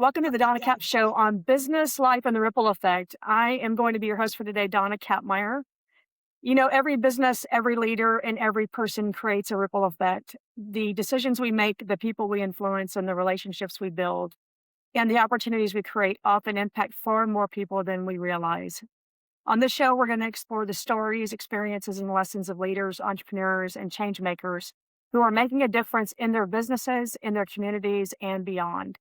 Welcome to the Donna Cap Show on business, life, and the ripple effect. I am going to be your host for today, Donna Capmeyer. Every business, every leader, and every person creates a ripple effect. The decisions we make, the people we influence, and the relationships we build, and the opportunities we create often impact far more people than we realize. On this show, we're going to explore the stories, experiences, and lessons of leaders, entrepreneurs, and change makers who are making a difference in their businesses, in their communities, and beyond.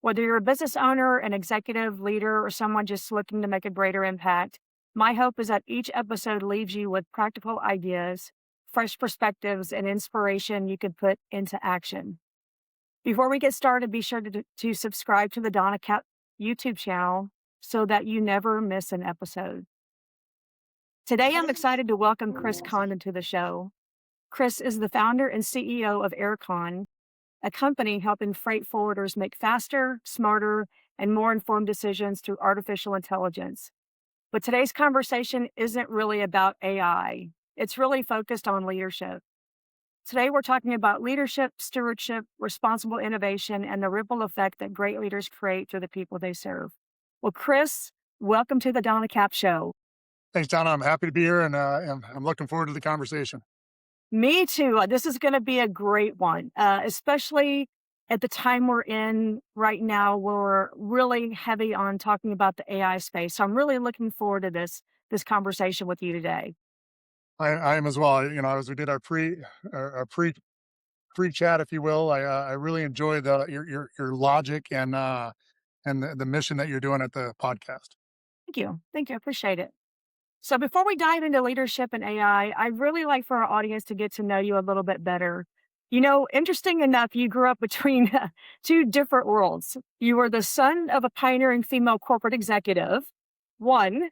Whether you're a business owner, an executive leader, or someone just looking to make a greater impact, my hope is that each episode leaves you with practical ideas, fresh perspectives, and inspiration you can put into action. Before we get started, be sure to subscribe to the Donna Cap YouTube channel so that you never miss an episode. Today, I'm excited to welcome Chris Condon to the show. Chris is the founder and CEO of AirCon, a company helping freight forwarders make faster, smarter, and more informed decisions through artificial intelligence. But today's conversation isn't really about AI. It's really focused on leadership. Today, we're talking about leadership, stewardship, responsible innovation, and the ripple effect that great leaders create through the people they serve. Well, Chris, welcome to the Donna Cap Show. Thanks, Donna. I'm happy to be here, and I'm looking forward to the conversation. Me too. This is going to be a great one, especially at the time we're in right now. We're really heavy on talking about the AI space. So I'm really looking forward to this conversation with you today. I am as well. As we did our pre chat, if you will, I really enjoy your logic and the mission that you're doing at the podcast. Thank you. Thank you. I appreciate it. So before we dive into leadership and AI, I'd really like for our audience to get to know you a little bit better. Interesting enough, you grew up between two different worlds. You were the son of a pioneering female corporate executive, one,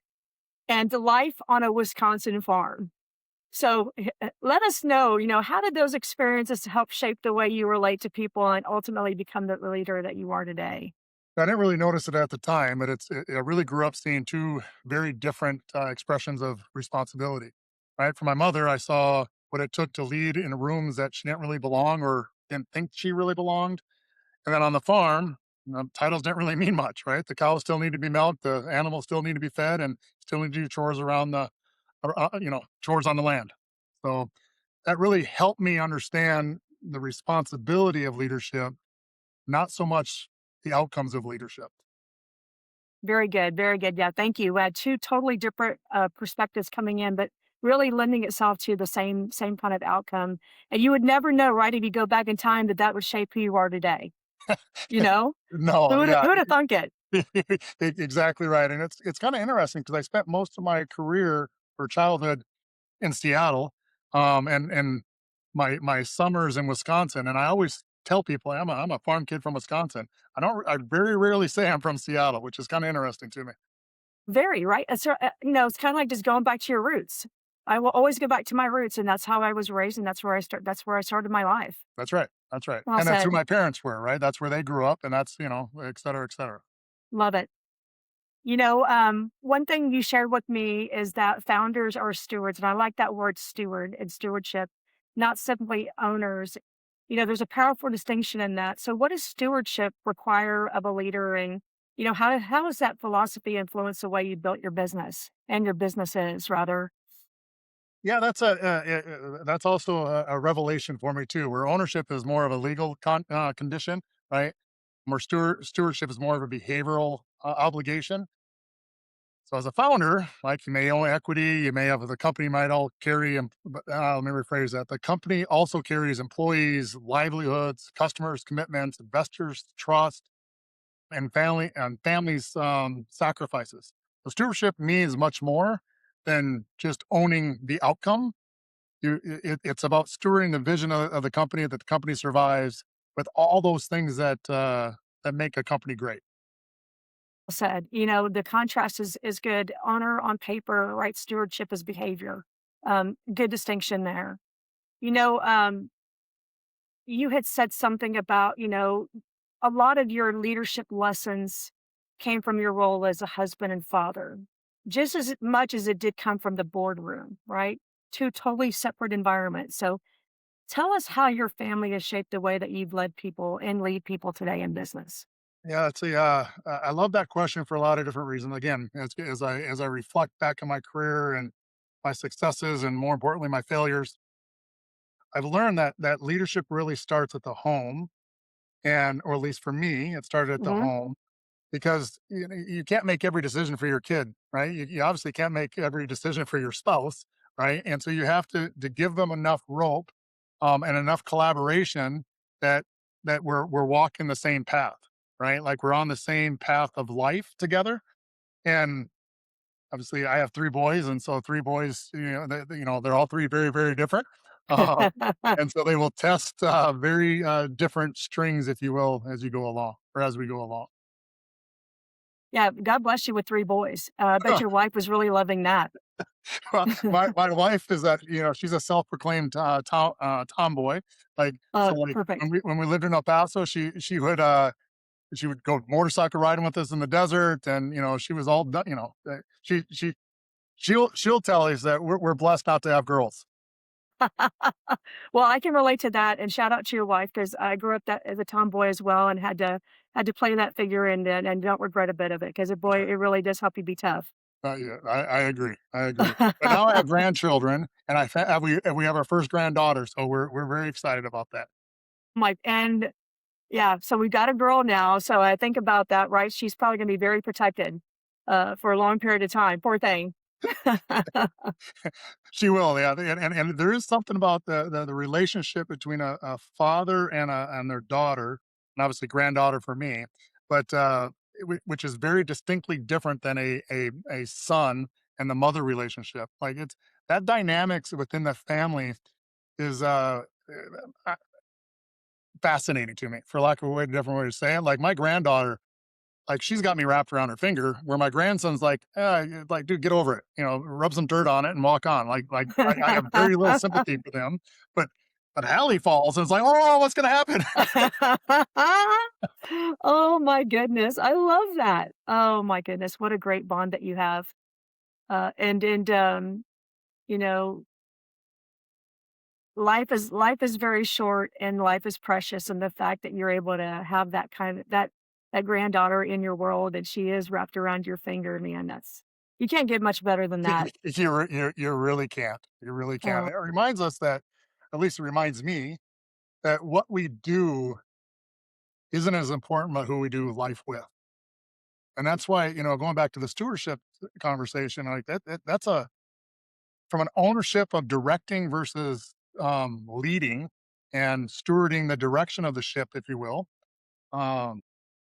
and life on a Wisconsin farm. So let us know, how did those experiences help shape the way you relate to people and ultimately become the leader that you are today? I didn't really notice it at the time, but I really grew up seeing two very different expressions of responsibility. Right, from my mother, I saw what it took to lead in rooms that she didn't really belong or didn't think she really belonged. And then on the farm, titles didn't really mean much, right? The cows still need to be milked, the animals still need to be fed, and still need to do chores around chores on the land. So that really helped me understand the responsibility of leadership, not so much the outcomes of leadership. Very good. Very good. Yeah. Thank you. We had two totally different perspectives coming in, but really lending itself to the same kind of outcome. And you would never know, right, if you go back in time that would shape who you are today. You know, No, who yeah, would have thunk it? exactly right. And it's kind of interesting because I spent most of my career or childhood in Seattle, and my summers in Wisconsin. And I always tell people I'm a farm kid from Wisconsin. I very rarely say I'm from Seattle, which is kind of interesting to me. Very right. It's kind of like just going back to your roots. I will always go back to my roots, and that's how I was raised, and that's where I start. That's where I started my life. That's right. That's right. Well And that's who said. my parents were, right? That's where they grew up, and that's et cetera, et cetera. Love it. One thing you shared with me is that founders are stewards, and I like that word steward and stewardship, not simply owners. There's a powerful distinction in that. So, what does stewardship require of a leader, and how does that philosophy influence the way you built your business and your businesses, rather? Yeah, that's also a revelation for me too. Where ownership is more of a legal condition, right? More stewardship is more of a behavioral obligation. So as a founder, like you may own equity, you may have the company might all carry, but let me rephrase that. The company also carries employees' livelihoods, customers' commitments, investors' trust, and families' sacrifices. So stewardship means much more than just owning the outcome. It's about stewarding the vision of the company that the company survives with all those things that make a company great. Said, the contrast is good. Honor on paper, right? Stewardship is behavior. Good distinction there. You know, um, you had said something about, a lot of your leadership lessons came from your role as a husband and father, just as much as it did come from the boardroom, right? Two totally separate environments. So tell us how your family has shaped the way that you've led people and lead people today in business. Yeah, it's a, I love that question for a lot of different reasons. Again, as I reflect back on my career and my successes, and more importantly, my failures, I've learned that leadership really starts at the home, and or at least for me, it started at the Mhm. home because you can't make every decision for your kid, right? You obviously can't make every decision for your spouse, right? And so you have to give them enough rope, and enough collaboration that we're walking the same path, right? Like we're on the same path of life together. And obviously, I have three boys, and so three boys, they're all three very very different. Uh, and so they will test very different strings, if you will, as you go along, or as we go along. Yeah, God bless you with 3 boys. I bet your wife was really loving that. Well, my wife is that, she's a self-proclaimed, tomboy. Like, so, like, Perfect. when we lived in El Paso, she would go motorcycle riding with us in the desert, and, she was all done, she'll tell us that we're blessed not to have girls. Well, I can relate to that, and shout out to your wife because I grew up that as a tomboy as well and had to play that figure and don't regret a bit of it because boy, it really does help you be tough. Yeah, I agree, I agree. But now I have grandchildren, and we have our first granddaughter, so we're very excited about that. And yeah, so we've got a girl now, so I think about that, right? She's probably gonna be very protected, for a long period of time, poor thing. She will, yeah, and there is something about the relationship between a father and their daughter, and obviously granddaughter for me, but, which is very distinctly different than a son and the mother relationship. Like, it's that dynamics within the family is, fascinating to me, for lack of a different way to say it. Like, my granddaughter, like, she's got me wrapped around her finger, where my grandson's like, like, "Dude, get over it, rub some dirt on it and walk on." I have very little sympathy for them, but Hallie falls, and it's like, "Oh, what's gonna happen?" Oh my goodness, I love that. Oh my goodness, what a great bond that you have. You know, life is very short and life is precious, and the fact that you're able to have that kind of that granddaughter in your world and she is wrapped around your finger, man, that's you can't get much better than that. You really can't. You really can't. Oh, It reminds us that, at least it reminds me, that what we do isn't as important about who we do life with. And that's why, going back to the stewardship conversation, like that's a from an ownership of directing versus leading and stewarding the direction of the ship, if you will. Um,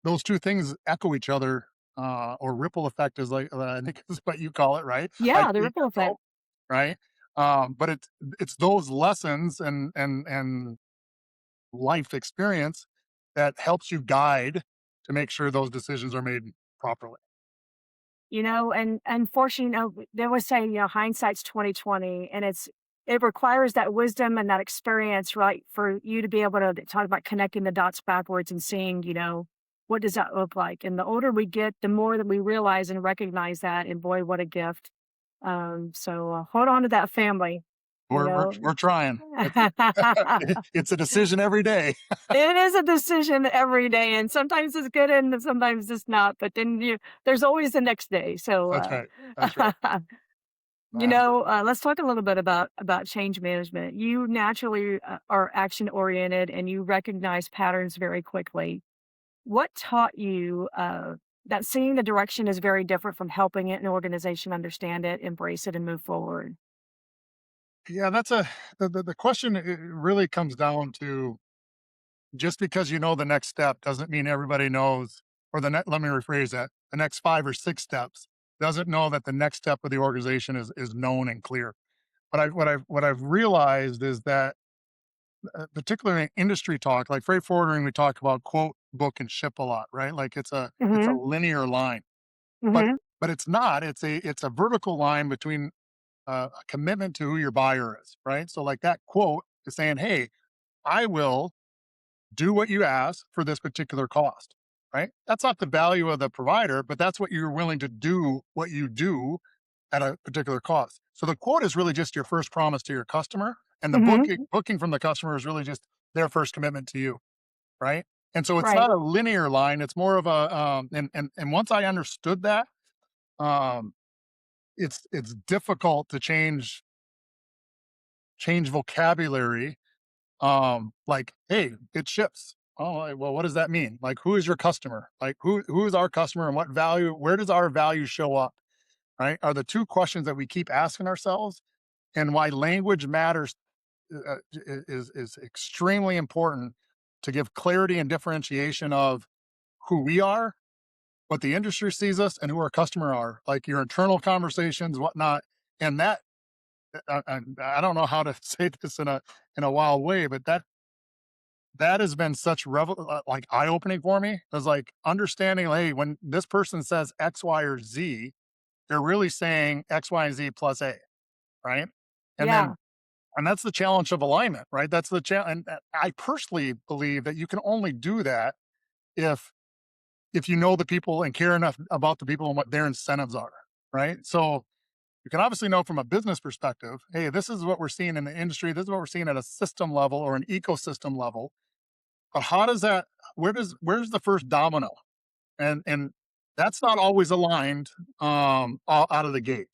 those two things echo each other, or ripple effect is, like, I think is what you call it, right? Like yeah, the we ripple effect. echo, right? But it's those lessons and life experience that helps you guide to make sure those decisions are made properly. And unfortunately, they always say, hindsight's 20/20, and it requires that wisdom and that experience, right, for you to be able to talk about connecting the dots backwards and seeing, what does that look like? And the older we get, the more that we realize and recognize that, and boy, what a gift. So hold on to that family, you know. We're trying. It's a decision every day. It is a decision every day, and sometimes it's good and sometimes it's not. But then there's always the next day. So, That's right. That's right. let's talk a little bit about change management. You naturally are action oriented, and you recognize patterns very quickly. What taught you that seeing the direction is very different from helping an organization understand it, embrace it, and move forward? Yeah, that's the question. It really comes down to, just because you know the next step doesn't mean everybody knows, or let me rephrase that. The next 5 or 6 steps doesn't know that the next step of the organization is known and clear. What I've realized is that, particularly in industry talk, like freight forwarding, we talk about quote, book, and ship a lot, right? Like it's a Hmm. linear line, but Hmm. it's not. It's a vertical line between, a commitment to who your buyer is, right? So, like, that quote is saying, "Hey, I will do what you ask for this particular cost," right? That's not the value of the provider, but that's what you're willing to do, what you do at a particular cost. So the quote is really just your first promise to your customer, and the Hmm. booking from the customer is really just their first commitment to you, right? And so it's Right. not a linear line. It's more of a and once I understood that, um, it's difficult to change vocabulary. Like, hey, it ships. Oh, well, what does that mean? Like, who is your customer? Like, who is our customer, and what value? Where does our value show up? Right? Are the two questions that we keep asking ourselves, and why language matters is extremely important to give clarity and differentiation of who we are, what the industry sees us, and who our customer are, like your internal conversations, whatnot. And that I don't know how to say this in a wild way, but that has been such like eye opening for me. It's like understanding, hey, when this person says X, Y, or Z, they're really saying X, Y, and Z plus A, right? And then Yeah. and that's the challenge of alignment, right? That's the challenge. And I personally believe that you can only do that if you know the people and care enough about the people and what their incentives are, right? So you can obviously know from a business perspective, hey, this is what we're seeing in the industry. This is what we're seeing at a system level or an ecosystem level. But how does that? Where's the first domino? And that's not always aligned out of the gate.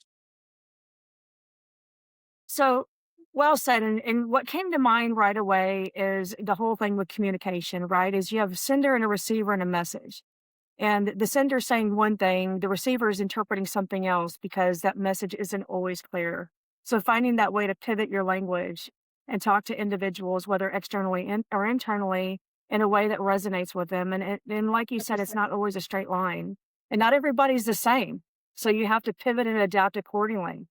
So well said. And what came to mind right away is the whole thing with communication, right? Is you have a sender and a receiver and a message. And the sender saying one thing, the receiver is interpreting something else because that message isn't always clear. So finding that way to pivot your language and talk to individuals, whether externally or internally, in a way that resonates with them. And like you said, it's not always a straight line, and not everybody's the same. So you have to pivot and adapt accordingly.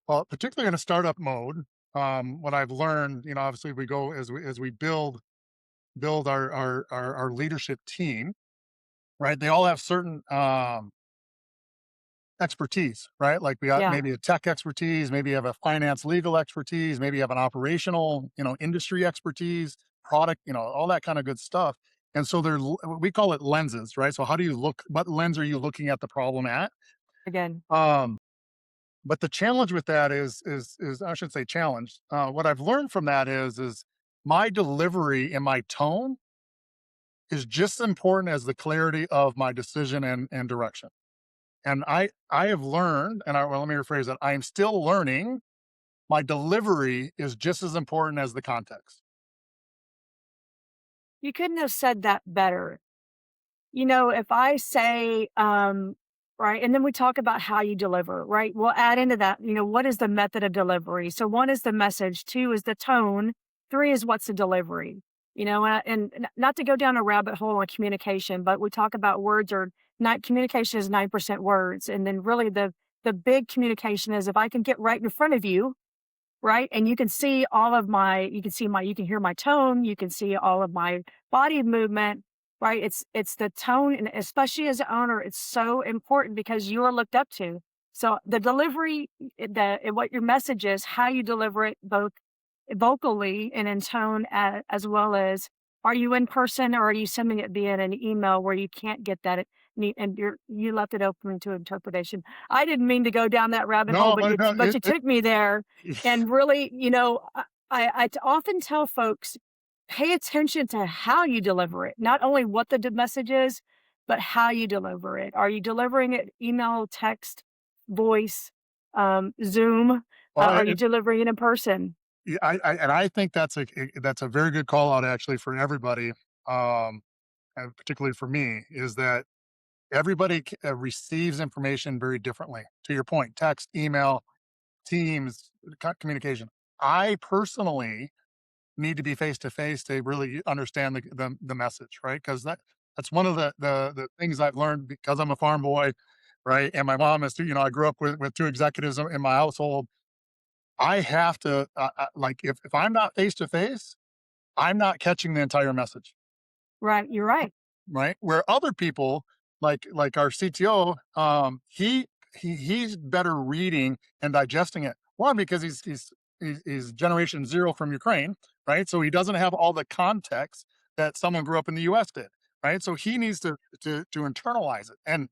Well, particularly in a startup mode, what I've learned, obviously we go as we build our leadership team, right? They all have certain expertise, right? Like we got Yeah. maybe a tech expertise, maybe you have a finance legal expertise, maybe you have an operational, industry expertise, product, all that kind of good stuff. And so we call it lenses, right? So how do you look, what lens are you looking at the problem at? Again. Um, but the challenge with that is I should say challenge. What I've learned from that is my delivery and my tone is just as important as the clarity of my decision and direction. And I have learned, and well, let me rephrase that. I am still learning. My delivery is just as important as the context. You couldn't have said that better. If I say, right, and then we talk about how you deliver, right? We'll add into that, what is the method of delivery? So one is the message, two is the tone, three is what's the delivery. Not to go down a rabbit hole on communication, but we talk about words or not communication is 9% words. And then really the big communication is if I can get right in front of you, right? And you can see you can hear my tone, you can see all of my body movement, right? It's the tone, and especially as an owner, it's so important because you are looked up to. So the delivery, what your message is, how you deliver it, both vocally and in tone, as well as are you in person or are you sending it via an email where you can't get that and you left it open to interpretation. I didn't mean to go down that rabbit hole, No, but but no, you took me there. And really, often tell folks, pay attention to how you deliver it, not only what the message is, but how you deliver it. Are you delivering it email, text, voice, Zoom? well, Are you delivering it in person? yeah, and I think that's a very good call out actually for everybody, and particularly for me, is that everybody receives information very differently. To your point, text, email, Teams, communication. I personally need to be face to face to really understand the message, right? Because that's one of the things I've learned because I'm a farm boy, right? And my mom is too. I grew up with two executives in my household. I have to like if I'm not face to face, I'm not catching the entire message, Right, you're right. right? Where other people, like our CTO, he's better reading and digesting it. One, because he's generation zero from Ukraine, right? So he doesn't have all the context that someone grew up in the US did, right? So he needs to internalize it. And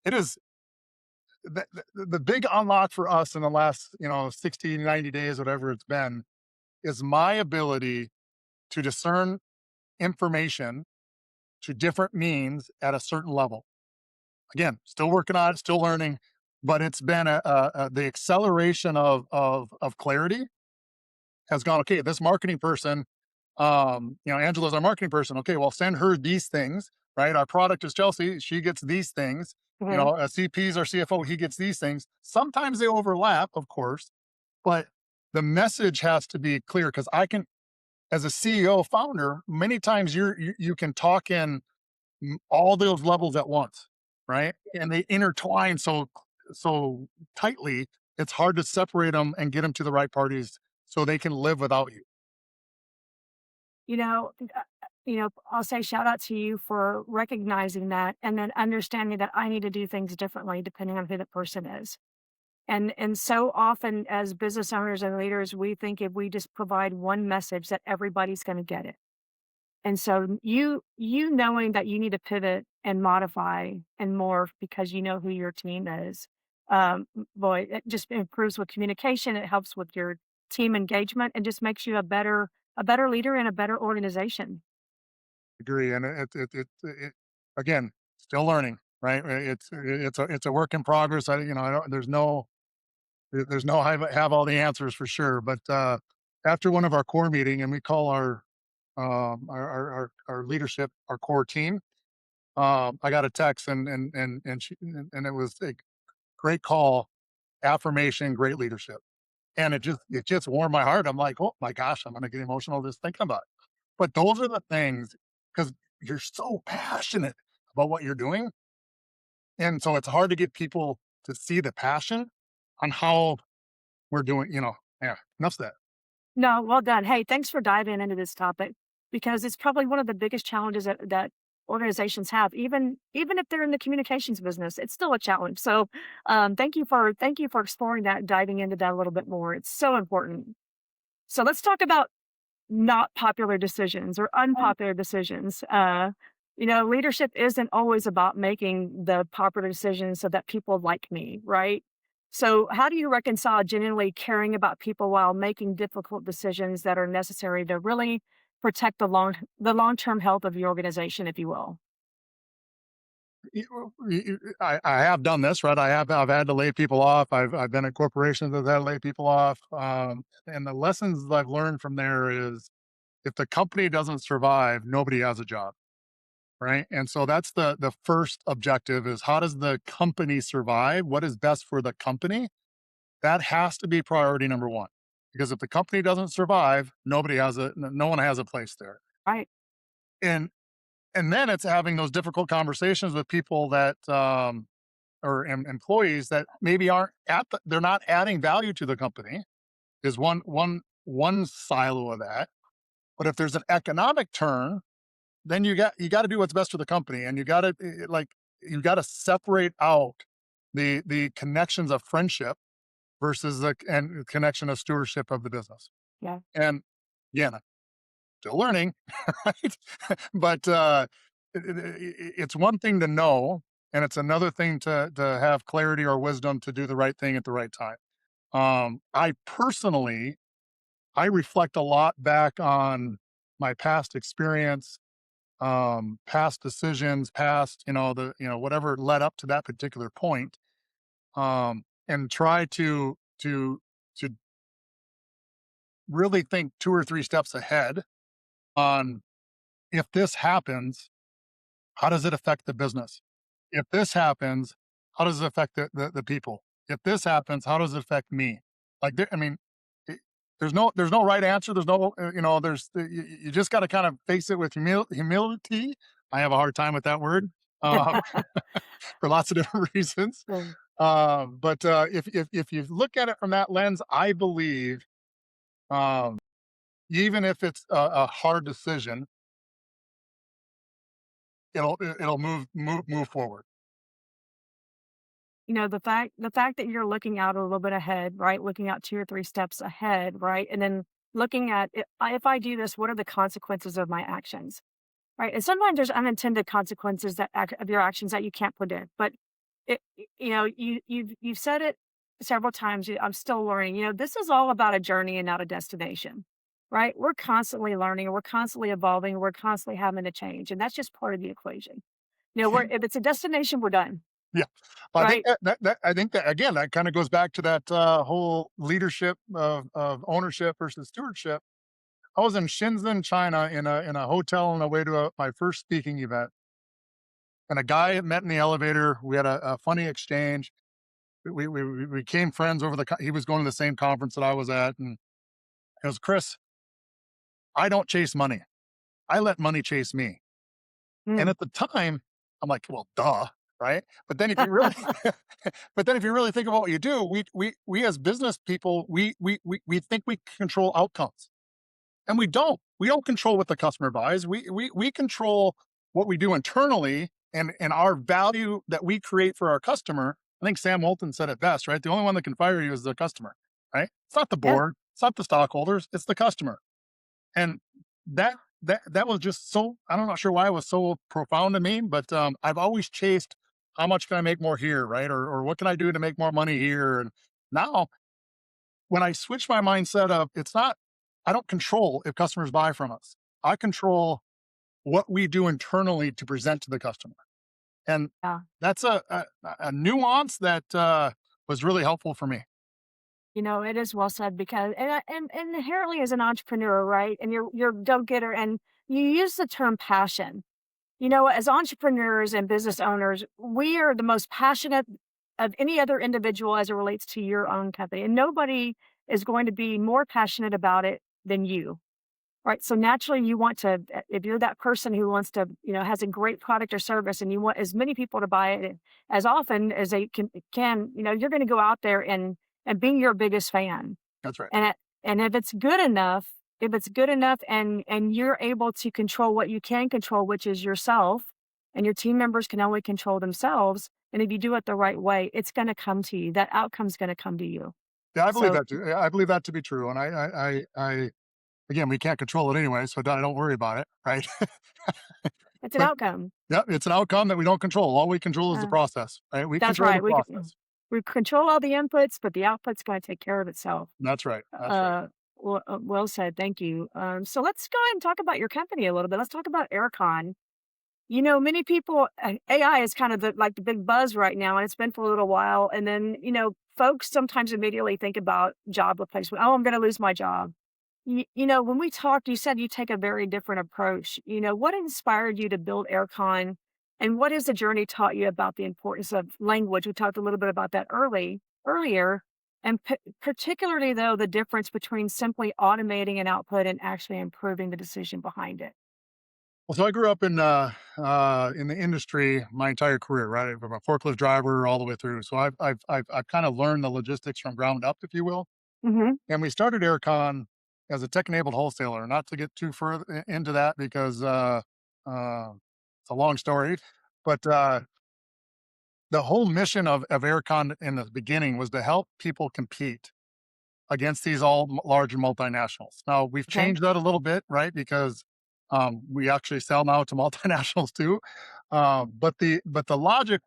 it is the big unlock for us in the last, 60, 90 days, whatever it's been, is my ability to discern information to different means at a certain level. Again, still working on it, still learning, but it's been the acceleration of clarity has gone, okay, this marketing person, Angela's our marketing person. Okay, well, send her these things, right? Our product is Chelsea. She gets these things. Mhm. CP's our CFO. He gets these things. Sometimes they overlap, of course, but the message has to be clear because I can, as a CEO founder, many times you can talk in all those levels at once, right? And they intertwine so tightly, it's hard to separate them and get them to the right parties so they can live without you. You know, I'll say shout out to you for recognizing that and then understanding that I need to do things differently depending on who the person is. And so often as business owners and leaders, we think if we just provide one message that everybody's going to get it. And so you knowing that you need to pivot and modify and morph because you know who your team is. Boy, it just improves with communication. It helps with your team engagement and just makes you a better leader and a better organization. Agree, and again, still learning, right? It's a work in progress. I don't, there's no have all the answers for sure. But after one of our core meeting, and we call our leadership our core team, I got a text and it was a great call, affirmation, great leadership. And it just warmed my heart. I'm like, oh my gosh, I'm gonna get emotional just thinking about it. But those are the things because you're so passionate about what you're doing. And so it's hard to get people to see the passion on how we're doing, yeah, enough said. No, well done. Hey, thanks for diving into this topic because it's probably one of the biggest challenges that organizations have. Even if they're in the communications business, it's still a challenge. So, thank you for exploring that, and diving into that a little bit more. It's so important. So let's talk about not popular decisions or unpopular decisions. Leadership isn't always about making the popular decisions so that people like me, right? So, how do you reconcile genuinely caring about people while making difficult decisions that are necessary to really protect the long term health of your organization, if you will? I have done this, right? I've had to lay people off. I've been at corporations that had to lay people off. And the lessons I've learned from there is if the company doesn't survive, nobody has a job, right? And so that's the first objective is how does the company survive? What is best for the company? That has to be priority number one. Because if the company doesn't survive, no one has a place there. Right. And and then it's having those difficult conversations with people that or employees that maybe they're not adding value to the company is one silo of that. But if there's an economic turn, then you got to do what's best for the company, and you got to separate out the connections of friendship versus the and connection of stewardship of the business. Yeah. And again, I'm still learning, right? But it's one thing to know, and it's another thing to have clarity or wisdom to do the right thing at the right time. I personally, I reflect a lot back on my past experience, past decisions, past whatever led up to that particular point, and try to really think two or three steps ahead on if this happens, how does it affect the business? If this happens, how does it affect the people? If this happens, how does it affect me? I mean, it, there's no right answer. There's no you just got to kind of face it with humility. I have a hard time with that word um, for lots of different reasons. Mm. But if you look at it from that lens, I believe um, even if it's a hard decision, it'll move forward. The fact that you're looking out a little bit ahead, right? Looking out 2 or 3 steps ahead, right? And then looking at if I do this, what are the consequences of my actions? Right, and sometimes there's unintended consequences of your actions that you can't predict, but you've said it several times, I'm still learning, this is all about a journey and not a destination. right? We're constantly learning, we're constantly evolving, we're constantly having to change, and that's just part of the equation. If it's a destination, we're done, Yeah. I think right? that I think that again, that kinda goes back to that, whole leadership of ownership versus stewardship. I was in Shenzhen, China in a hotel on the way to my first speaking event, and a guy met in the elevator. We had a funny exchange. We became friends over he was going to the same conference that I was at, and he goes, "Chris, I don't chase money. I let money chase me." And Mm. at the time, I'm like, "Well, duh." Right? But then if you really but then if you really think about what you do, we as business people, we think we control outcomes, and we don't. We don't control what the customer buys. We control what we do internally and our value that we create for our customer. I think Sam Walton said it best, right? The only one that can fire you is the customer, right? It's not the Yeah, board, it's not the stockholders, it's the customer. And that was just so I'm not sure why it was so profound to me, but I've always chased how much can I make more here, right? Or what can I do to make more money here? And now when I switch my mindset of it's not I don't control if customers buy from us. I control what we do internally to present to the customer. And yeah. that's a nuance that was really helpful for me. It is well said because and inherently as an entrepreneur, right? And you're a go-getter and you use the term passion. As entrepreneurs and business owners, we are the most passionate of any other individual as it relates to your own company. And nobody is going to be more passionate about it than you. Right. So naturally you want to, if you're that person who wants to, has a great product or service and you want as many people to buy it as often as they can, you're going to go out there and be your biggest fan. That's right. And if it's good enough, and you're able to control what you can control, which is yourself, and your team members can only control themselves. And if you do it the right way, it's going to come to you. That outcome's going to come to you. Yeah, I believe So that too. Yeah, I believe that to be true. And I again, we can't control it anyway, so don't worry about it, right? it's an But outcome. yeah, it's an outcome that we don't control. All we control is the Uh, process, right? We that's control the right. process. We control all the inputs, but the output's going to take care of itself. That's right. That's right. Uh, well said. Thank you. So let's go ahead and talk about your company a little bit. Let's talk about AirCon. Many people, AI is kind of the big buzz right now, and it's been for a little while. And then, folks sometimes immediately think about job replacement. Oh, I'm going to lose my job. When we talked, you said you take a very different approach. What inspired you to build AirCon, and what has the journey taught you about the importance of language? We talked a little bit about that earlier, and particularly though the difference between simply automating an output and actually improving the decision behind it. Well, so I grew up in the industry my entire career, right? From a forklift driver all the way through. So I've kind of learned the logistics from ground up, if you will. Hmm. And we started Aircon as a tech-enabled wholesaler. Not to get too further into that because it's a long story, but the whole mission of Aircon in the beginning was to help people compete against these larger multinationals. Now we've Okay. changed that a little bit, right? Because we actually sell now to multinationals too. But the logic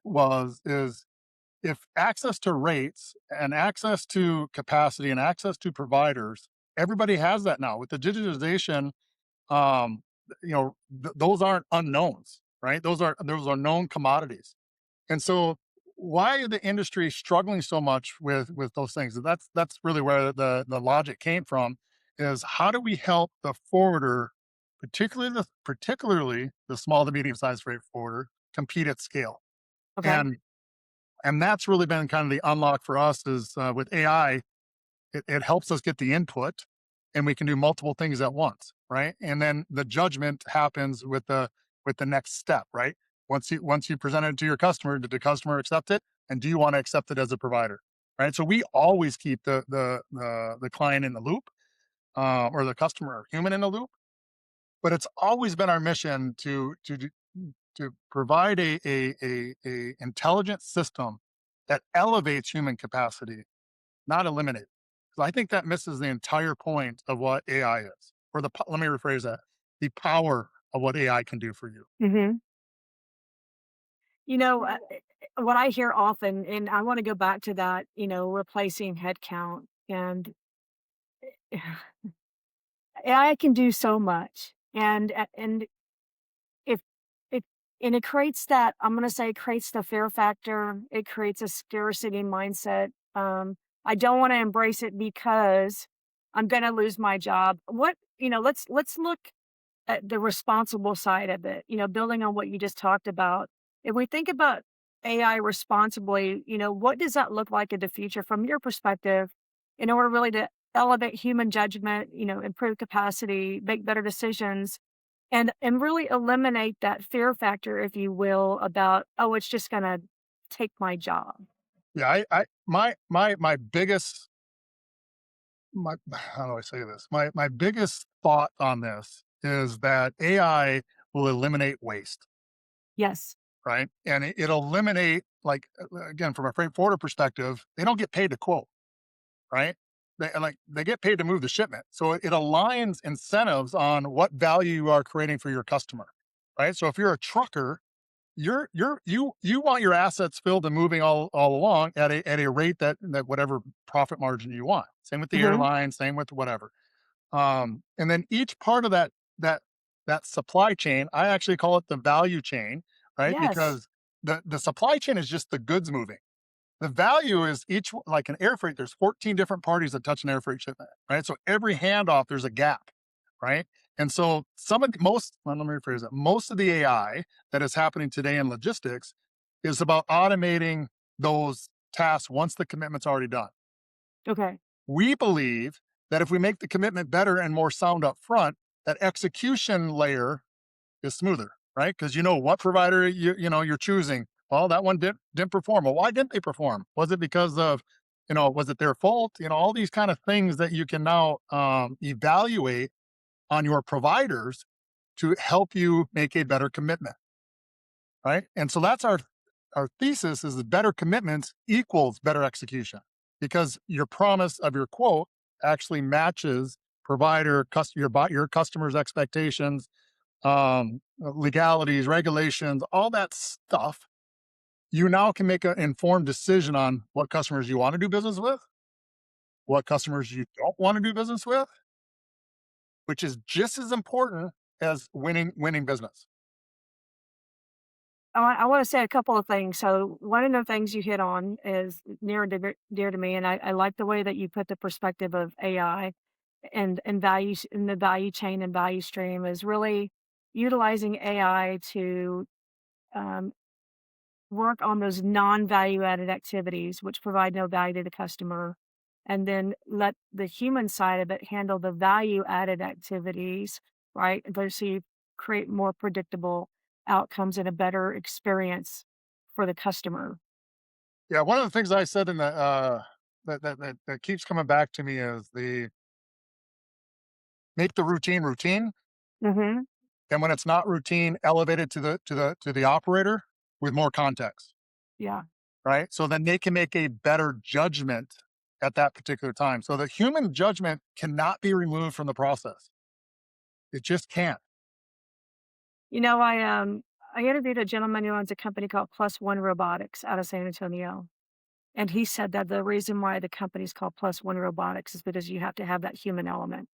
is if access to rates and access to capacity and access to providers, everybody has that now with the digitization. Um, those aren't unknowns, right? Those are known commodities. And so why are the industry struggling so much with those things? And that's really where the logic came from is how do we help the forwarder, particularly the small to medium sized freight forwarder, compete at scale? Okay. And that's really been kind of the unlock for us is with AI, it helps us get the input and we can do multiple things at once, right? And then the judgment happens with the next step, right? Once you present it to your customer, did the customer accept it? And do you want to accept it as a provider? Right. So we always keep the client in the loop, or the customer or human in the loop. But it's always been our mission to provide a intelligent system that elevates human capacity, not eliminate. So I think that misses the entire point of what AI is, or let me rephrase that: the power of what AI can do for you. Hmm. You know, uh, what I hear often, and I want to go back to that, replacing headcount. And AI can do so much, and if it and it creates that, I'm gonna say, it creates the fear factor, it creates a scarcity mindset. I don't wanna embrace it because I'm gonna lose my job. Let's look at the responsible side of it, building on what you just talked about. If we think about AI responsibly, what does that look like in the future from your perspective in order really to elevate human judgment, improve capacity, make better decisions, and really eliminate that fear factor, if you will, about, oh, it's just gonna take my job. Yeah, my biggest my how do I say this? My biggest thought on this is that AI will eliminate waste, Yes. right? And it'll eliminate, like, again, from a freight forwarder perspective, they don't get paid to quote, right? They get paid to move the shipment. So it aligns incentives on what value you are creating for your customer, right? So if you're a trucker, you want your assets filled and moving all along at a rate that whatever profit margin you want. Same with the Mhm. airline, same with whatever. And then each part of that that supply chain, I actually call it the value chain, right? Yes. Because the supply chain is just the goods moving. The value is like an air freight, there's 14 different parties that touch an air freight shipment, right? So every handoff, there's a gap, right? And so well, let me rephrase it. Most of the AI that is happening today in logistics is about automating those tasks once the commitment's already done. Okay. We believe that if we make the commitment better and more sound up front, that execution layer is smoother, right? Because you know what provider you're choosing. Well, that one didn't perform. Well, why didn't they perform? Was it because of, was it their fault? All these kind of things that you can now evaluate on your providers to help you make a better commitment, right? And so that's our thesis is that better commitments equals better execution because your promise of your quote actually matches your customer's expectations, legalities, regulations, all that stuff. You now can make an informed decision on what customers you want to do business with, what customers you don't want to do business with, which is just as important as winning business. I want to say a couple of things. So, one of the things you hit on is near and dear to me, and I like the way that you put the perspective of AI and values in the value chain and value stream is really utilizing AI to um, work on those non-value added activities which provide no value to the customer, and then let the human side of it handle the value added activities, right? So you create more predictable outcomes and a better experience for the customer. Yeah, one of the things I said in the that keeps coming back to me is the make the routine routine, Hmm. and when it's not routine, elevate it to the operator with more context, Yeah. right? So then they can make a better judgment at that particular time. So the human judgment cannot be removed from the process. It just can't. I interviewed a gentleman who owns a company called Plus One Robotics out of San Antonio. And he said that the reason why the company's called Plus One Robotics is because you have to have that human element,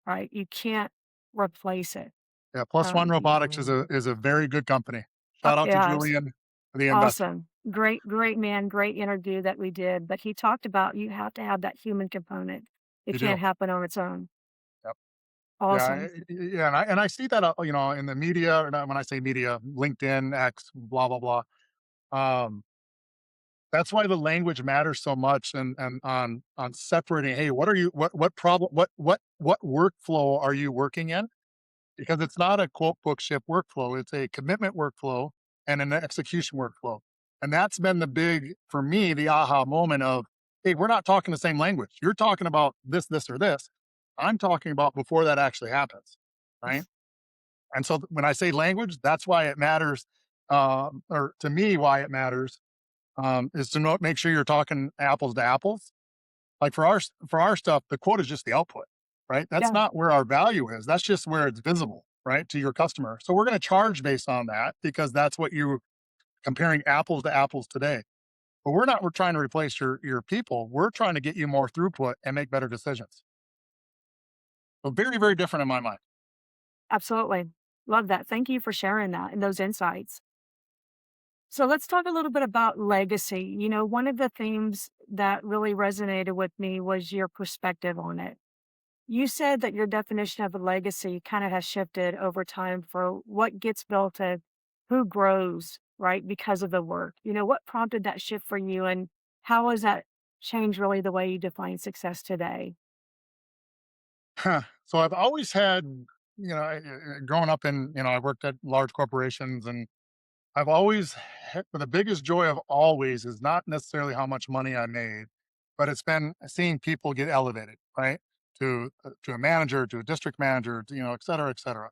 right? You can't replace it. Yeah, Plus One Y Robotics is a very good company. Shout out to yeah, Julian, the investor. awesome. Great, great man, great interview that we did, but he talked about you have to have that human component. It You do. can't happen on its own. Yep. Yeah, Awesome. yeah, and I see that in the media, or not, when I say media, LinkedIn, X, blah blah blah. Um, that's why the language matters so much, and on separating. Hey, what problem, what workflow are you working in? Because it's not a quote book ship workflow; it's a commitment workflow and an execution workflow. And that's been the big, for me, the aha moment of, hey, we're not talking the same language. You're talking about this, or this. I'm talking about before that actually happens, right? And so when I say language, that's why it matters, or to me, why it matters, is to make sure you're talking apples to apples. Like for our stuff, the quote is just the output, right? That's Yeah. not where our value is. That's just where it's visible, right, to your customer. So we're going to charge based on that because that's what you comparing apples to apples today. But we're trying to replace your people. We're trying to get you more throughput and make better decisions. So very, very different in my mind. Absolutely. Love that. Thank you for sharing that and those insights. So let's talk a little bit about legacy. One of the themes that really resonated with me was your perspective on it. You said that your definition of a legacy kind of has shifted over time for what gets built and who grows, right? Because of the work. What prompted that shift for you and how has that changed really the way you define success today? Huh. So I've always had, growing up in, I worked at large corporations, and I've always had, the biggest joy of always is not necessarily how much money I made, but it's been seeing people get elevated, right? To a manager, to a district manager, to, et cetera, et cetera.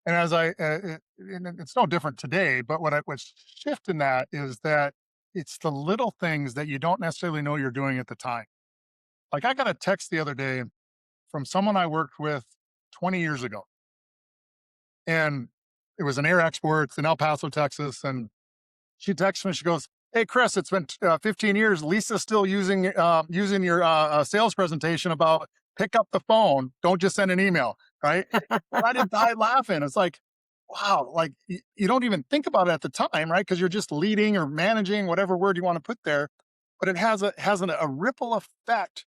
And it's no different today, but what's shifting that is that it's the little things that you don't necessarily know you're doing at the time. Like I got a text the other day from someone I worked with 20 years ago, and it was an air export in El Paso, Texas, and she texts me. She goes, "Hey, Chris, it's been 15 years. Lisa's still using your sales presentation about pick up the phone. Don't just send an email, right?" And I didn't die laughing. It's like, wow, like you don't even think about it at the time, right? Because you're just leading or managing, whatever word you want to put there. But it has a ripple effect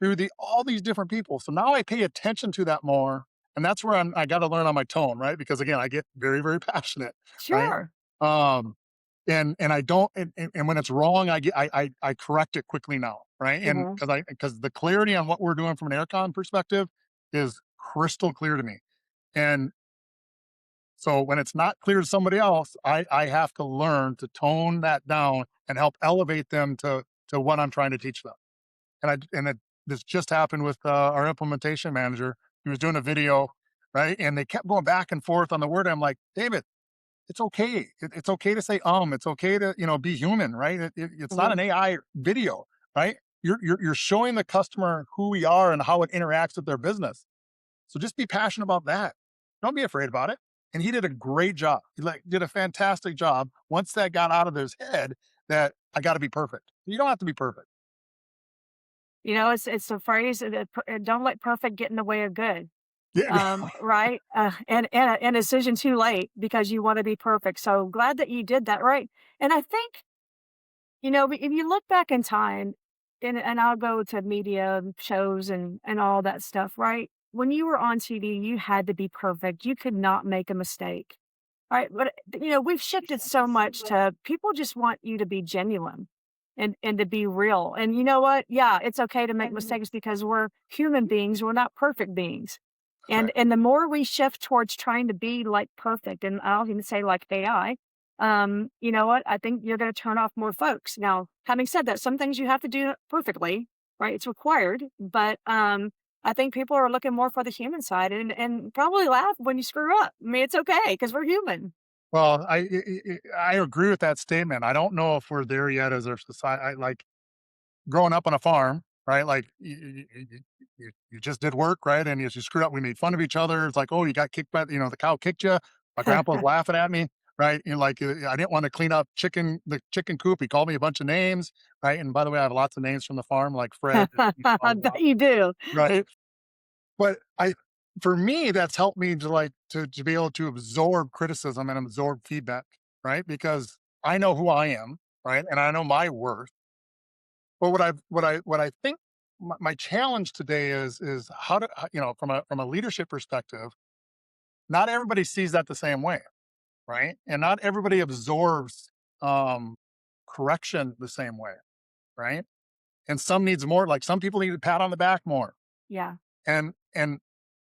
through all these different people. So now I pay attention to that more, and that's where I got to learn on my tone, right? Because again, I get very, very passionate, right? Sure. Um, and I don't, and when it's wrong, I correct it quickly now, right? And Hmm. because the clarity on what we're doing from an aircon perspective is crystal clear to me, and so when it's not clear to somebody else, I have to learn to tone that down and help elevate them to what I'm trying to teach them. This just happened with our implementation manager. He was doing a video, right? And they kept going back and forth on the word. I'm like, David, it's okay. It's okay to say It's okay to be human, right? It's not Hmm. an AI video, right? You're showing the customer who we are and how it interacts with their business. So just be passionate about that. Don't be afraid about it. And he did a great job. He did a fantastic job. Once that got out of his head, that I got to be perfect. You don't have to be perfect. It's a phrase that don't let perfect get in the way of good. Yeah. Right? And a decision too late because you want to be perfect. So glad that you did that, right? And I think, if you look back in time, and I'll go to media shows and all that stuff, right? When you were on TV, you had to be perfect. You could not make a mistake. Right. But we've shifted so much to people just want you to be genuine and to be real. And you know what? Yeah, it's okay to make mistakes because we're human beings. We're not perfect beings. Right. And the more we shift towards trying to be like perfect, and I'll even say like AI, you know what? I think you're going to turn off more folks. Now, having said that, some things you have to do perfectly, right? It's required, but I think people are looking more for the human side and probably laugh when you screw up. I mean, it's okay because we're human. Well, I agree with that statement. I don't know if we're there yet as a society. Like growing up on a farm, right? Like you just did work, right? And you screwed up. We made fun of each other. It's like, oh, you got kicked by, the cow kicked you. My grandpa's laughing at me, right? Like I didn't want to clean up the chicken coop. He called me a bunch of names, right? And by the way, I have lots of names from the farm, like Fred, I bet you do. right? But for me, that's helped me to to be able to absorb criticism and absorb feedback, right? Because I know who I am, right? And I know my worth. But what I think my challenge today is how to from a leadership perspective, not everybody sees that the same way, right? And not everybody absorbs um, correction the same way, right? And some needs more. Like some people need a pat on the back more. Yeah. And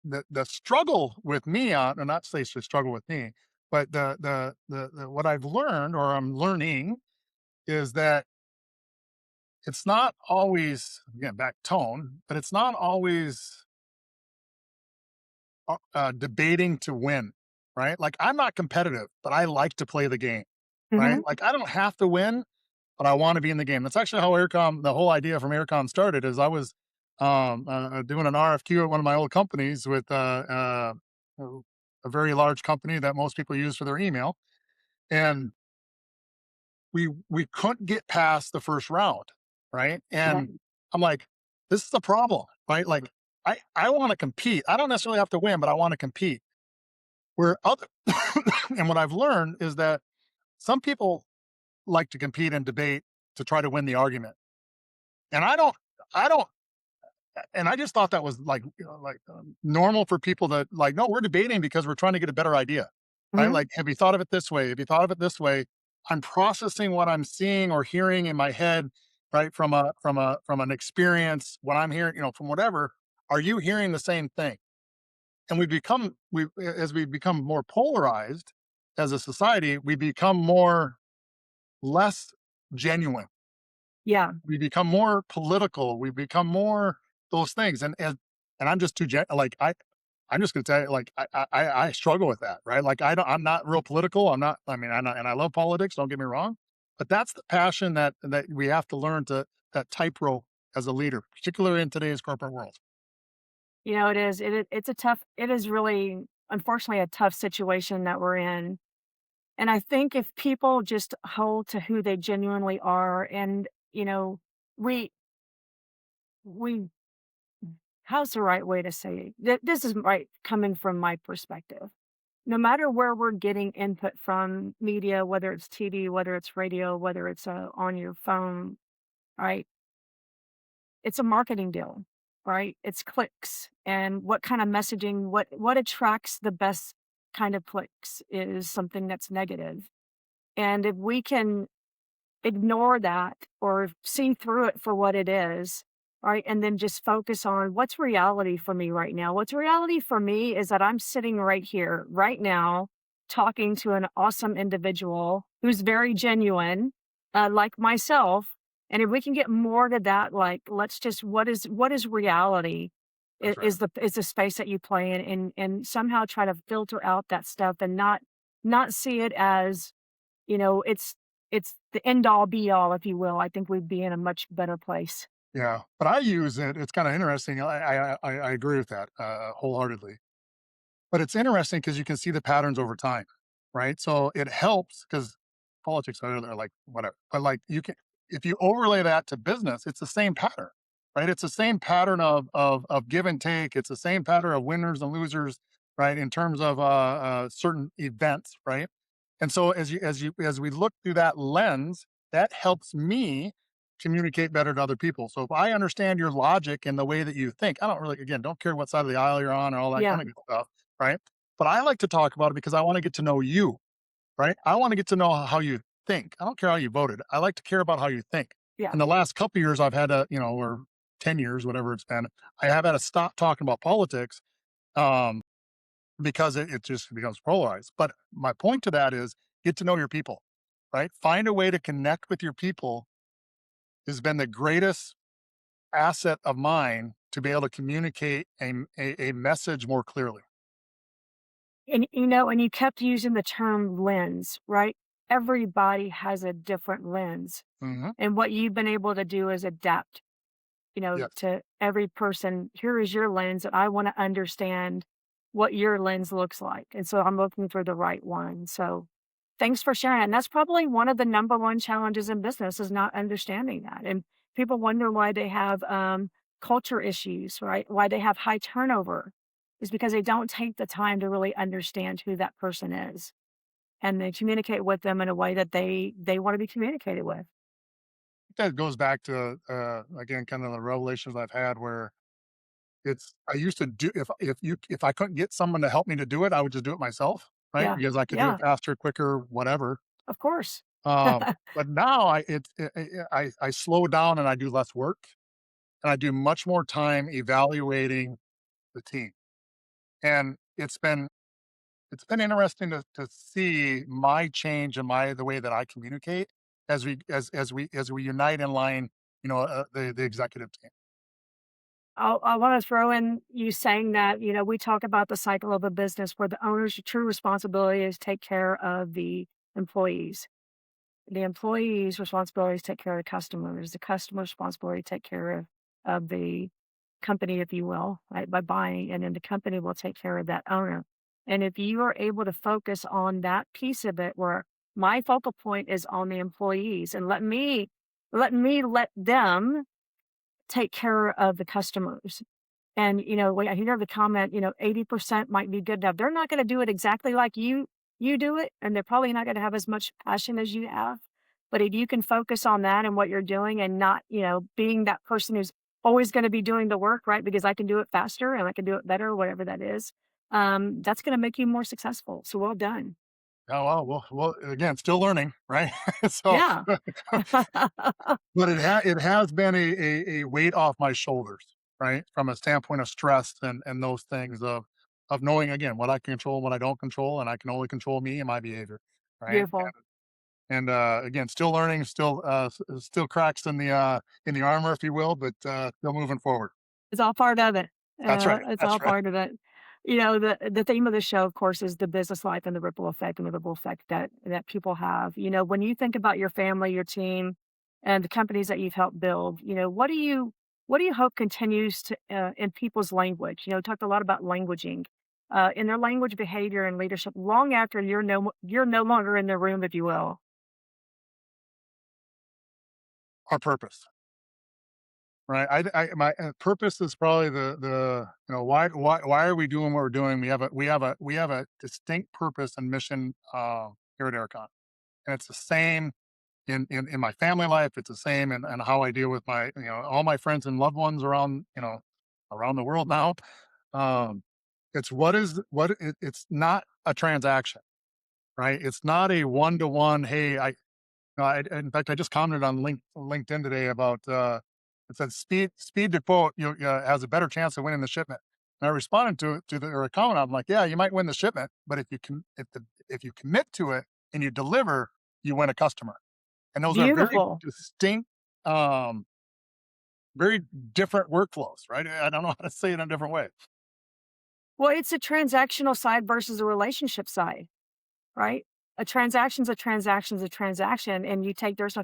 the struggle with me on, or not to say it's a struggle with me, but the what I've learned or I'm learning is that it's not always, again, back tone, but it's not always debating to win, right? Like I'm not competitive, but I like to play the game, right? Mhm. Like I don't have to win, but I want to be in the game. That's actually how Aircom, the whole idea from Aircom started. Is I was doing an RFQ at one of my old companies with a very large company that most people use for their email, and we couldn't get past the first round, right? Right. And I'm like, this is a problem, right? Like I want to compete. I don't necessarily have to win, but I want to compete. Where other and what I've learned is that some people like to compete and debate to try to win the argument. And I don't and I just thought that was like, normal for people to like, no, we're debating because we're trying to get a better idea. Right? Mhm. Like, have you thought of it this way? Have you thought of it this way? I'm processing what I'm seeing or hearing in my head, right? From an experience, what I'm hearing, from whatever. Are you hearing the same thing? And we as we become more polarized as a society, we become more less genuine. Yeah. We become more political. We become more those things. And I'm just too like I'm just gonna tell you, like I struggle with that, right? Like I'm not real political. I'm not. I mean, and I love politics. Don't get me wrong, but that's the passion that we have to learn to that tightrope as a leader, particularly in today's corporate world. It is. It's a tough. It is really, unfortunately, a tough situation that we're in. And I think if people just hold to who they genuinely are, and we we how's the right way to say it? This is right coming from my perspective. No matter where we're getting input from media, whether it's TV, whether it's radio, whether it's on your phone, right? It's a marketing deal, right? It's clicks, and what kind of messaging, what attracts the best kind of clicks is something that's negative. And if we can ignore that or see through it for what it is, right? And then just focus on what's reality for me right now. What's reality for me is that I'm sitting right here, right now, talking to an awesome individual who's very genuine, like myself. And if we can get more to that, like let's just what is reality That's right. is the space that you play in, and somehow try to filter out that stuff and not see it as it's the end all be all, if you will. I think we'd be in a much better place. Yeah, but I use it. It's kind of interesting. I agree with that wholeheartedly. But it's interesting because you can see the patterns over time, right? So it helps because politics are like whatever, but like you can if you overlay that to business, it's the same pattern, right? It's the same pattern of give and take. It's the same pattern of winners and losers, right? In terms of certain events, right? And so as we look through that lens, that helps me communicate better to other people. So if I understand your logic and the way that you think, I don't really, again, don't care what side of the aisle you're on or all that Yeah, kind of good stuff, right? But I like to talk about it because I want to get to know you, right? I want to get to know how you think. I don't care how you voted. I like to care about how you think. yeah. In the last couple of years, I've had to, or 10 years, whatever it's been, I have had to stop talking about politics um, because it just becomes polarized. But my point to that is get to know your people, right? Find a way to connect with your people has been the greatest asset of mine to be able to communicate a message more clearly. And you kept using the term lens, right? Everybody has a different lens. Hmm. And what you've been able to do is adapt, Yes. to every person. Here is your lens, and I want to understand what your lens looks like. And so I'm looking for the right one. So thanks for sharing. And that's probably one of the number one challenges in business is not understanding that. And people wonder why they have culture issues, right? Why they have high turnover is because they don't take the time to really understand who that person is, and they communicate with them in a way that they want to be communicated with. That goes back to again kind of the revelations I've had where it's I used to do if I couldn't get someone to help me to do it, I would just do it myself, right? Yeah. Because I could do it Yeah. faster, quicker, whatever. Of course. But now I slow down and I do less work and I do much more time evaluating the team. And it's been interesting to see my change and the way that I communicate as we unite in line, the executive team. I want to throw in you saying that, we talk about the cycle of a business where the owner's true responsibility is take care of the employees. The employee's responsibility is take care of the customers. The customer's responsibility to take care of the company, if you will, right, by buying, and then the company will take care of that owner. And if you are able to focus on that piece of it where my focal point is on the employees, and let them take care of the customers. And, when I hear the comment, 80% might be good enough. They're not going to do it exactly like you do it, and they're probably not going to have as much passion as you have. But if you can focus on that and what you're doing and not, being that person who's always going to be doing the work, right? Because I can do it faster and I can do it better, whatever that is. That's going to make you more successful. So well done. Oh, well, again, still learning, right? So, Yeah. but it has been a weight off my shoulders, right? From a standpoint of stress and those things of knowing again what I can control, what I don't control, and I can only control me and my behavior, right? Beautiful. And again, still learning, still cracks in the armor, if you will, but still moving forward. It's all part of it. That's right. It's all That's right. part of it. The theme of the show, of course, is the business life and the ripple effect and the ripple effect that people have. When you think about your family, your team, and the companies that you've helped build, what do you hope continues to in people's language? Talked a lot about languaging, in their language, behavior, and leadership long after you're no longer in the room, if you will. Our purpose. Right. My purpose is probably why are we doing what we're doing? We have a distinct purpose and mission here at AirCon, and it's the same in my family life. It's the same in how I deal with my all my friends and loved ones around around the world now. Um, it's it's not a transaction, right? It's not a one to one. Hey, no, in fact, I just commented on LinkedIn today about it said speed to quote has a better chance of winning the shipment. And I responded to their comment. I'm like, yeah, you might win the shipment, but if you commit to it and you deliver, you win a customer. And those are very Beautiful. distinct, um, very different workflows, right? I don't know how to say it in a different way. Well, it's a transactional side versus a relationship side. Right? A transaction, and there's no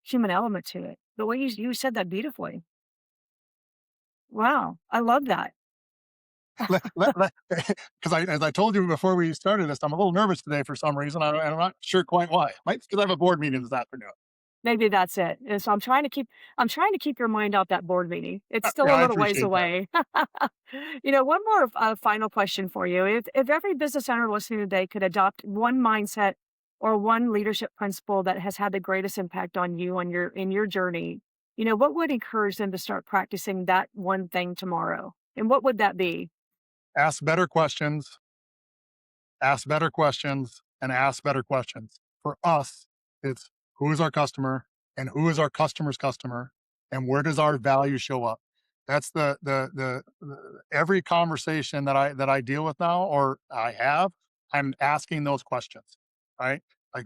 human element to it. The way you said that beautifully. Wow, I love that. Because as I told you before we started this, I'm a little nervous today for some reason. I'm not sure quite why. Might because I have a board meeting this afternoon. Maybe that's it. And so I'm trying to keep your mind off that board meeting. It's still Yeah, a I little ways appreciate that. away. One more final question for you. If every business owner listening today could adopt one mindset or one leadership principle that has had the greatest impact on you in your journey, what would encourage them to start practicing that one thing tomorrow? And what would that be? Ask better questions, ask better questions, and ask better questions. For us, it's who is our customer and who is our customer's customer and where does our value show up? That's the every conversation that I deal with now or I have, I'm asking those questions, right? Like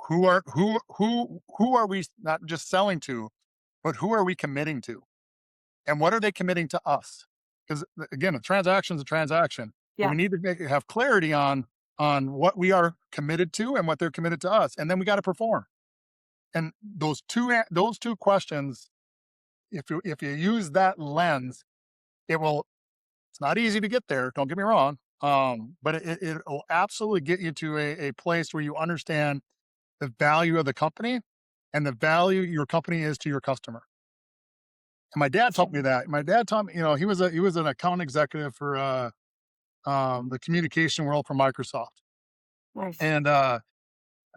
who are we not just selling to, but who are we committing to? And what are they committing to us? Because again, a transaction is a transaction, but Yeah, we need to have clarity on what we are committed to and what they're committed to us, and then we got to perform. And those two questions, if you use that lens, it will. It's not easy to get there. Don't get me wrong, but it'll absolutely get you to a place where you understand the value of the company and the value your company is to your customer. And my dad taught me gotcha. that. My dad taught me, he was an account executive for the communication world for Microsoft. Nice. And I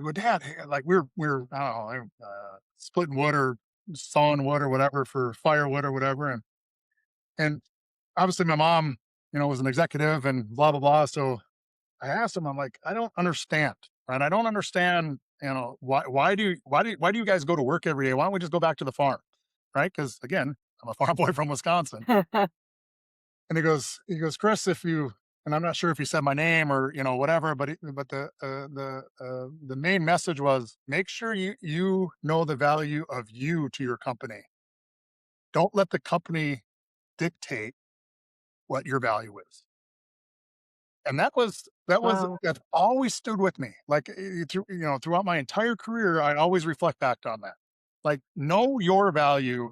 go, Dad, hey," like we're I don't know, splitting wood or sawing wood or whatever for firewood or whatever. And obviously my mom, was an executive and blah blah blah. So I asked him, I'm like, I don't understand. Right. I don't understand, why do you guys go to work every day? Why don't we just go back to the farm? Right. Because again, I'm a farm boy from Wisconsin. And he goes, Chris, if you, and I'm not sure if he said my name or whatever, but the main message was make sure you know the value of you to your company. Don't let the company dictate what your value is. And Wow. that always stood with me. Like throughout my entire career, I always reflect back on that. Like know your value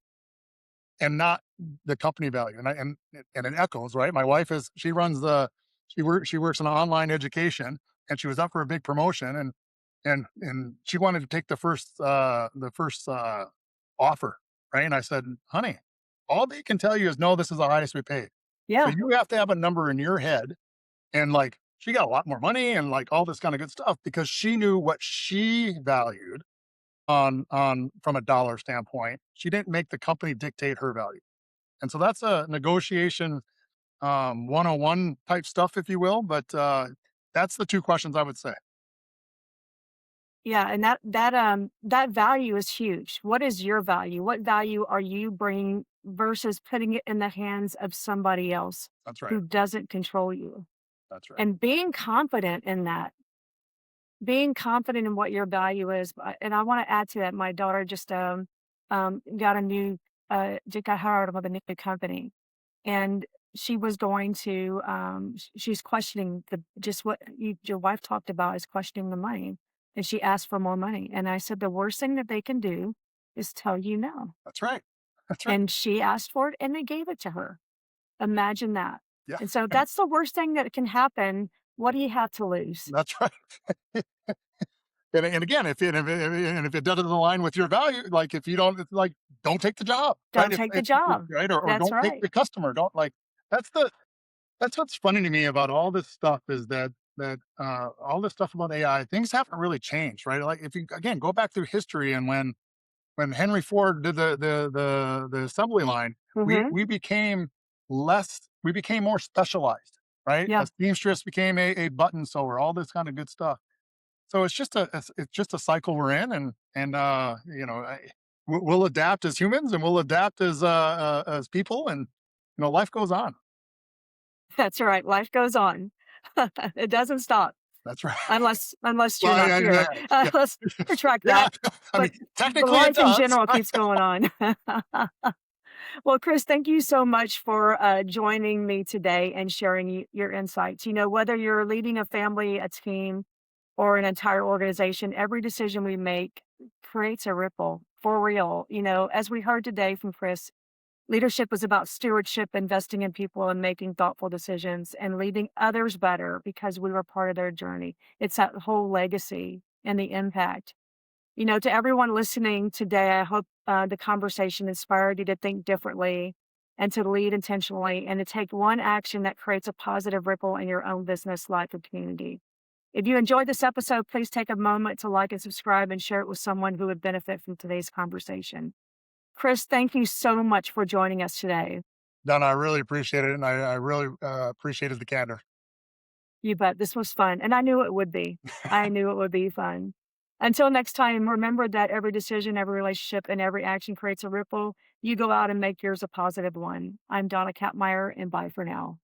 and not the company value. And it echoes, right? My wife is she works in online education and she was up for a big promotion and she wanted to take the first offer, right? And I said, honey, All they can tell you is, no, this is the highest we pay. Yeah. But you have to have a number in your head. And like, she got a lot more money and like all this kind of good stuff because she knew what she valued on from a dollar standpoint. She didn't make the company dictate her value. And so that's a negotiation 101 type stuff, if you will. But that's the two questions I would say. Yeah, and that value is huge. What is your value? What value are you bringing versus putting it in the hands of somebody else That's right. who doesn't control you? That's right. And being confident in that, being confident in what your value is. And I want to add to that, my daughter just got a new just got hired with a new company, and she was going to she's questioning the just what your wife talked about is questioning the money, and she asked for more money, and I said the worst thing that they can do is tell you no. That's right. That's right. And she asked for it and they gave it to her. Imagine that. Yeah. And so that's the worst thing that can happen. What do you have to lose? That's right. And again, if it doesn't align with your value, like if you don't it's like, don't take the job, right? Don't take the job. Right, or That's don't take right. the customer. Don't like that's the that's what's funny to me about all this stuff is that all this stuff about AI, things haven't really changed, right? Like if you again go back through history and when Henry Ford did the assembly line, Hmm. we became more specialized, right? A Yeah. seamstress became a button sewer, all this kind of good stuff. So it's just a cycle we're in, and we'll adapt as humans, and we'll adapt as people, and life goes on. That's right. Life goes on. It doesn't stop That's right. unless Well, you're not here. yeah, Let's retract yeah. that. I mean, But technically it life in does. general keeps going on. Well, Chris, thank you so much for joining me today and sharing your insights. Whether you're leading a family, a team, or an entire organization, every decision we make creates a ripple for real. As we heard today from Chris, leadership is about stewardship, investing in people and making thoughtful decisions and leaving others better because we were part of their journey. It's that whole legacy and the impact. To everyone listening today, I hope the conversation inspired you to think differently and to lead intentionally and to take one action that creates a positive ripple in your own business, life, and community. If you enjoyed this episode, please take a moment to like and subscribe and share it with someone who would benefit from today's conversation. Chris, thank you so much for joining us today. Donna, I really appreciate it, and I really appreciated the candor. You bet. This was fun. And I knew it would be. I knew it would be fun. Until next time, remember that every decision, every relationship, and every action creates a ripple. You go out and make yours a positive one. I'm Donna Kapmeyer, and bye for now.